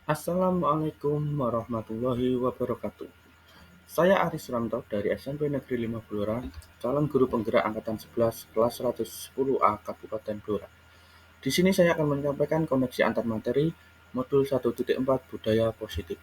Assalamualaikum warahmatullahi wabarakatuh. Saya Aris Ranto dari SMP Negeri 5 Blora, calon guru penggerak angkatan 11 kelas 110A Kabupaten Blora. Di sini saya akan menyampaikan koneksi antar materi modul 1.4 budaya positif.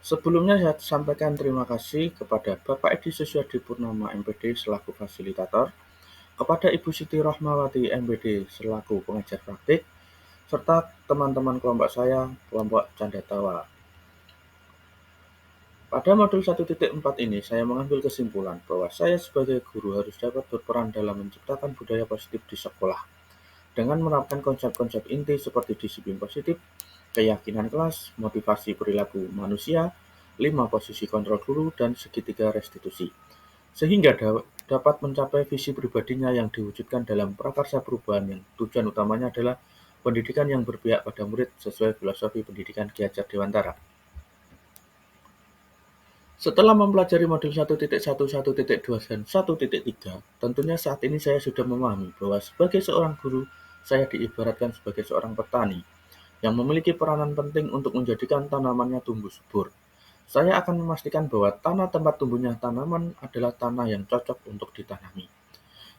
Sebelumnya saya sampaikan terima kasih kepada Bapak Edi Suswadi Purnama MPD selaku fasilitator, kepada Ibu Siti Rohmawati MPD selaku pengajar praktik, serta teman-teman kelompok saya, kelompok Canda Tawa. Pada modul 1.4 ini, saya mengambil kesimpulan bahwa saya sebagai guru harus dapat berperan dalam menciptakan budaya positif di sekolah dengan menerapkan konsep-konsep inti seperti disiplin positif, keyakinan kelas, motivasi perilaku manusia, 5 posisi kontrol guru, dan segitiga restitusi, sehingga dapat mencapai visi pribadinya yang diwujudkan dalam prakarsa perubahan yang tujuan utamanya adalah pendidikan yang berpihak pada murid sesuai filosofi pendidikan Ki Hajar Dewantara. Setelah mempelajari modul 1.1, 1.2, dan 1.3, tentunya saat ini saya sudah memahami bahwa sebagai seorang guru, saya diibaratkan sebagai seorang petani yang memiliki peranan penting untuk menjadikan tanamannya tumbuh subur. Saya akan memastikan bahwa tanah tempat tumbuhnya tanaman adalah tanah yang cocok untuk ditanami.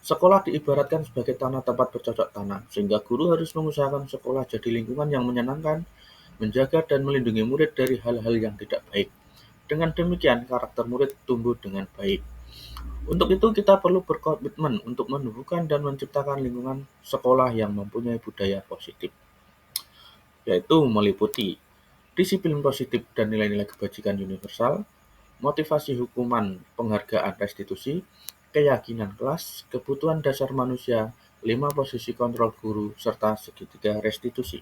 Sekolah diibaratkan sebagai tanah tempat bercocok tanam, sehingga guru harus mengusahakan sekolah jadi lingkungan yang menyenangkan, menjaga dan melindungi murid dari hal-hal yang tidak baik. Dengan demikian, karakter murid tumbuh dengan baik. Untuk itu, kita perlu berkomitmen untuk menumbuhkan dan menciptakan lingkungan sekolah yang mempunyai budaya positif, yaitu meliputi disiplin positif dan nilai-nilai kebajikan universal, motivasi hukuman penghargaan restitusi, keyakinan kelas, kebutuhan dasar manusia, 5 posisi kontrol guru, serta segitiga restitusi.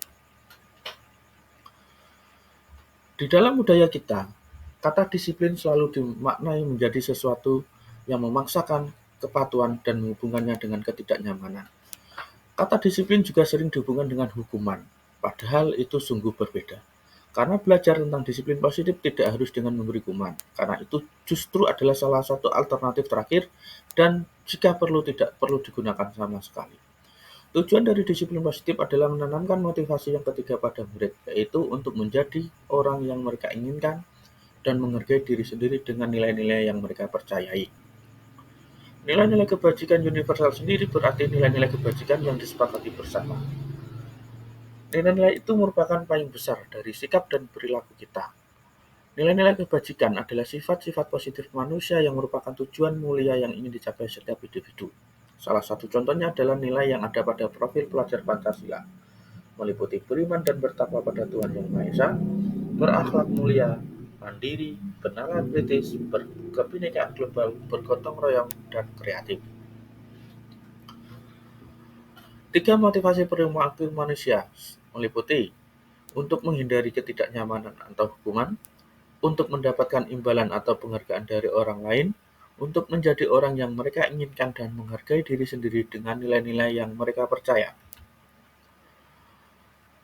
Di dalam budaya kita, kata disiplin selalu dimaknai menjadi sesuatu yang memaksakan kepatuhan dan menghubungkannya dengan ketidaknyamanan. Kata disiplin juga sering dihubungkan dengan hukuman, padahal itu sungguh berbeda. Karena belajar tentang disiplin positif tidak harus dengan memberi hukuman, karena itu justru adalah salah satu alternatif terakhir dan jika perlu tidak perlu digunakan sama sekali. Tujuan dari disiplin positif adalah menanamkan motivasi yang ketiga pada murid, yaitu untuk menjadi orang yang mereka inginkan dan menghargai diri sendiri dengan nilai-nilai yang mereka percayai. Nilai-nilai kebajikan universal sendiri berarti nilai-nilai kebajikan yang disepakati bersama. Nilai-nilai itu merupakan payung besar dari sikap dan perilaku kita. Nilai-nilai kebajikan adalah sifat-sifat positif manusia yang merupakan tujuan mulia yang ingin dicapai setiap individu. Salah satu contohnya adalah nilai yang ada pada profil pelajar Pancasila, meliputi beriman dan bertakwa pada Tuhan Yang Maha Esa, berakhlak mulia, mandiri, bernalar kritis, berkebinekaan global, bergotong royong, dan kreatif. Tiga motivasi perilaku manusia meliputi untuk menghindari ketidaknyamanan atau hukuman, untuk mendapatkan imbalan atau penghargaan dari orang lain, untuk menjadi orang yang mereka inginkan dan menghargai diri sendiri dengan nilai-nilai yang mereka percaya.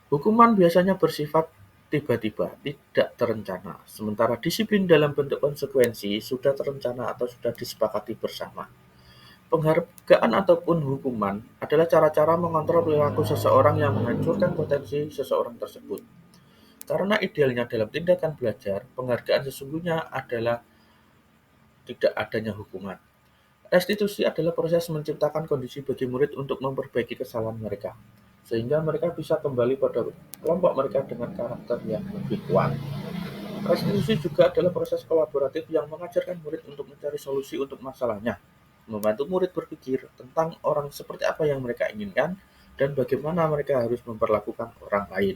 Hukuman biasanya bersifat tiba-tiba, tidak terencana, sementara disiplin dalam bentuk konsekuensi sudah terencana atau sudah disepakati bersama. Penghargaan ataupun hukuman adalah cara-cara mengontrol perilaku seseorang yang menghancurkan potensi seseorang tersebut. Karena idealnya dalam tindakan belajar, penghargaan sesungguhnya adalah tidak adanya hukuman. Restitusi adalah proses menciptakan kondisi bagi murid untuk memperbaiki kesalahan mereka, sehingga mereka bisa kembali pada kelompok mereka dengan karakter yang lebih kuat. Restitusi juga adalah proses kolaboratif yang mengajarkan murid untuk mencari solusi untuk masalahnya, membantu murid berpikir tentang orang seperti apa yang mereka inginkan, dan bagaimana mereka harus memperlakukan orang lain.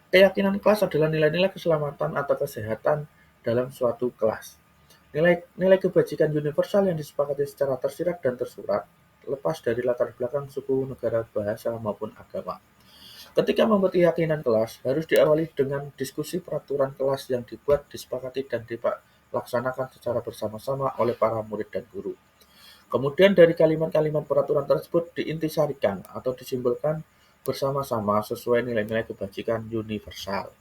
Keyakinan kelas adalah nilai-nilai keselamatan atau kesehatan dalam suatu kelas. Nilai-nilai kebajikan universal yang disepakati secara tersirat dan tersurat, lepas dari latar belakang suku, negara, bahasa, maupun agama. Ketika membuat keyakinan kelas, harus diawali dengan diskusi peraturan kelas yang dibuat, disepakati, dan dilaksanakan secara bersama-sama oleh para murid dan guru. Kemudian dari kalimat-kalimat peraturan tersebut diintisarikan atau disimpulkan bersama-sama sesuai nilai-nilai kebajikan universal.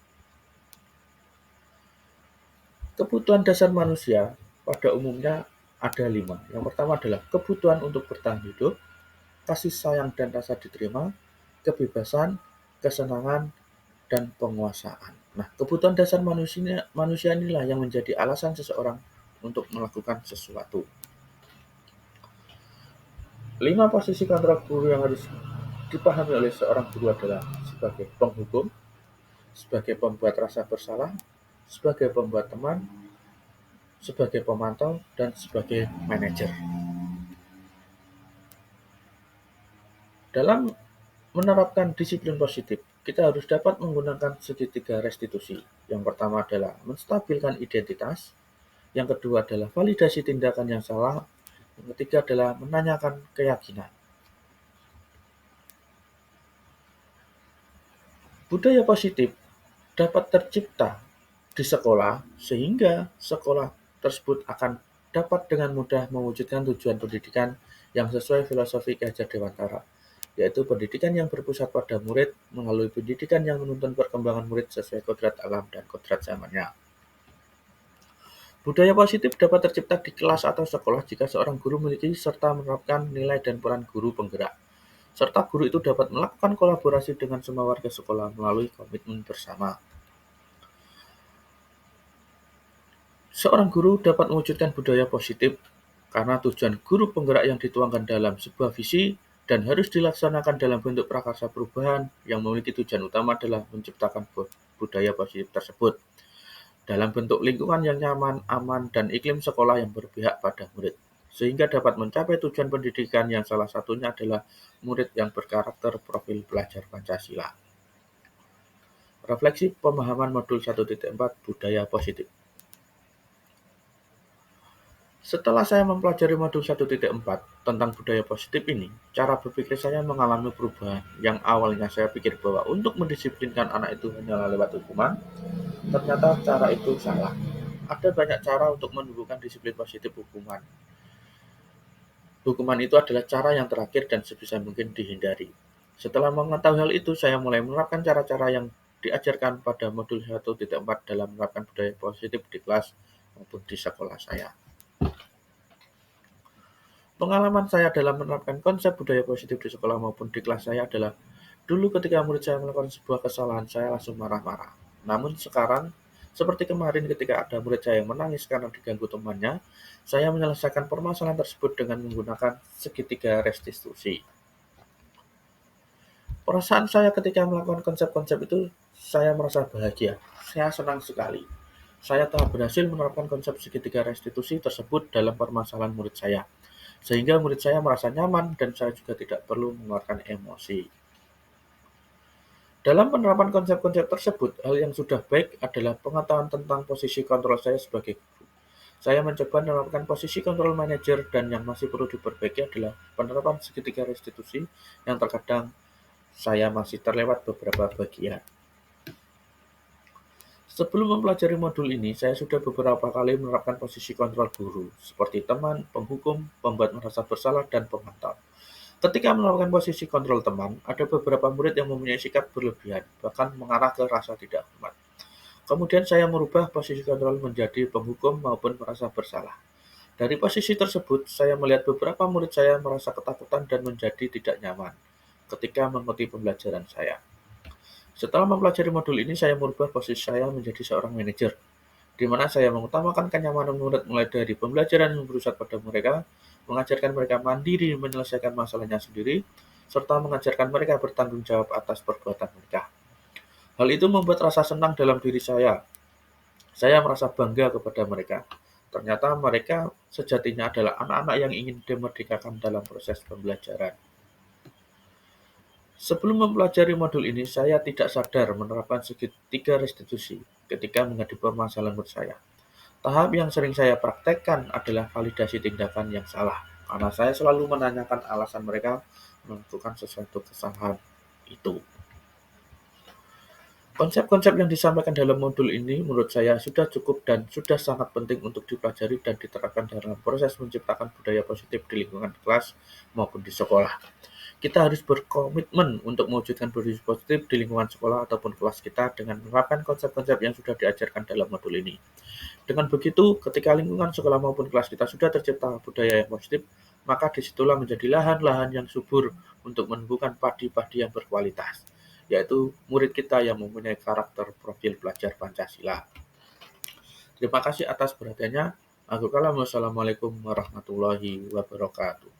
Kebutuhan dasar manusia pada umumnya ada 5. Yang pertama adalah kebutuhan untuk bertahan hidup, kasih sayang dan rasa diterima, kebebasan, kesenangan, dan penguasaan. Nah, kebutuhan dasar manusia inilah yang menjadi alasan seseorang untuk melakukan sesuatu. 5 posisi kontrol guru yang harus dipahami oleh seorang guru adalah sebagai penghukum, sebagai pembuat rasa bersalah, sebagai pembuat teman, sebagai pemantau, dan sebagai manajer. Dalam menerapkan disiplin positif, kita harus dapat menggunakan segitiga restitusi. Yang pertama adalah menstabilkan identitas, yang kedua adalah validasi tindakan yang salah, yang ketiga adalah menanyakan keyakinan. Budaya positif dapat tercipta di sekolah sehingga sekolah tersebut akan dapat dengan mudah mewujudkan tujuan pendidikan yang sesuai filosofi Ki Hajar Dewantara, yaitu pendidikan yang berpusat pada murid melalui pendidikan yang menuntun perkembangan murid sesuai kodrat alam dan kodrat zamannya. Budaya positif dapat tercipta di kelas atau sekolah jika seorang guru memiliki serta menerapkan nilai dan peran guru penggerak, serta guru itu dapat melakukan kolaborasi dengan semua warga sekolah melalui komitmen bersama. Seorang guru dapat mewujudkan budaya positif karena tujuan guru penggerak yang dituangkan dalam sebuah visi dan harus dilaksanakan dalam bentuk prakarsa perubahan yang memiliki tujuan utama adalah menciptakan budaya positif tersebut dalam bentuk lingkungan yang nyaman, aman, dan iklim sekolah yang berpihak pada murid, sehingga dapat mencapai tujuan pendidikan yang salah satunya adalah murid yang berkarakter profil pelajar Pancasila. Refleksi pemahaman modul 1.4 Budaya Positif. Setelah saya mempelajari modul 1.4 tentang budaya positif ini, cara berpikir saya mengalami perubahan yang awalnya saya pikir bahwa untuk mendisiplinkan anak itu hanyalah lewat hukuman, ternyata cara itu salah. Ada banyak cara untuk menumbuhkan disiplin positif hukuman. Hukuman itu adalah cara yang terakhir dan sebisa mungkin dihindari. Setelah mengetahui hal itu, saya mulai menerapkan cara-cara yang diajarkan pada modul 1.4 dalam menerapkan budaya positif di kelas maupun di sekolah saya. Pengalaman saya dalam menerapkan konsep budaya positif di sekolah maupun di kelas saya adalah dulu ketika murid saya melakukan sebuah kesalahan, saya langsung marah-marah. Namun sekarang, seperti kemarin ketika ada murid saya yang menangis karena diganggu temannya, saya menyelesaikan permasalahan tersebut dengan menggunakan segitiga restitusi. Perasaan saya ketika melakukan konsep-konsep itu, saya merasa bahagia. Saya senang sekali. Saya telah berhasil menerapkan konsep segitiga restitusi tersebut dalam permasalahan murid saya, sehingga murid saya merasa nyaman dan saya juga tidak perlu mengeluarkan emosi. Dalam penerapan konsep-konsep tersebut, hal yang sudah baik adalah pengetahuan tentang posisi kontrol saya sebagai guru. Saya mencoba menerapkan posisi kontrol manajer dan yang masih perlu diperbaiki adalah penerapan segitiga restitusi yang terkadang saya masih terlewat beberapa bagian. Sebelum mempelajari modul ini, saya sudah beberapa kali menerapkan posisi kontrol guru, seperti teman, penghukum, pembuat merasa bersalah, dan pemantau. Ketika melakukan posisi kontrol teman, ada beberapa murid yang mempunyai sikap berlebihan, bahkan mengarah ke rasa tidak hormat. Kemudian saya merubah posisi kontrol menjadi penghukum maupun merasa bersalah. Dari posisi tersebut, saya melihat beberapa murid saya merasa ketakutan dan menjadi tidak nyaman ketika mengikuti pembelajaran saya. Setelah mempelajari modul ini, saya merubah posisi saya menjadi seorang manajer, di mana saya mengutamakan kenyamanan murid mulai dari pembelajaran yang berusaha pada mereka, mengajarkan mereka mandiri menyelesaikan masalahnya sendiri, serta mengajarkan mereka bertanggung jawab atas perbuatan mereka. Hal itu membuat rasa senang dalam diri saya. Saya merasa bangga kepada mereka. Ternyata mereka sejatinya adalah anak-anak yang ingin dimerdekakan dalam proses pembelajaran. Sebelum mempelajari modul ini, saya tidak sadar menerapkan segitiga restitusi ketika menghadapi permasalahan murid saya. Tahap yang sering saya praktekkan adalah validasi tindakan yang salah, karena saya selalu menanyakan alasan mereka melakukan sesuatu kesalahan itu. Konsep-konsep yang disampaikan dalam modul ini menurut saya sudah cukup dan sudah sangat penting untuk dipelajari dan diterapkan dalam proses menciptakan budaya positif di lingkungan kelas maupun di sekolah. Kita harus berkomitmen untuk mewujudkan budaya positif di lingkungan sekolah ataupun kelas kita dengan menerapkan konsep-konsep yang sudah diajarkan dalam modul ini. Dengan begitu, ketika lingkungan sekolah maupun kelas kita sudah tercipta budaya yang positif, maka disitulah menjadi lahan-lahan yang subur untuk menumbuhkan padi-padi yang berkualitas. yaitu murid kita yang mempunyai karakter profil pelajar Pancasila. Terima kasih atas perhatiannya. Wassalamualaikum warahmatullahi wabarakatuh.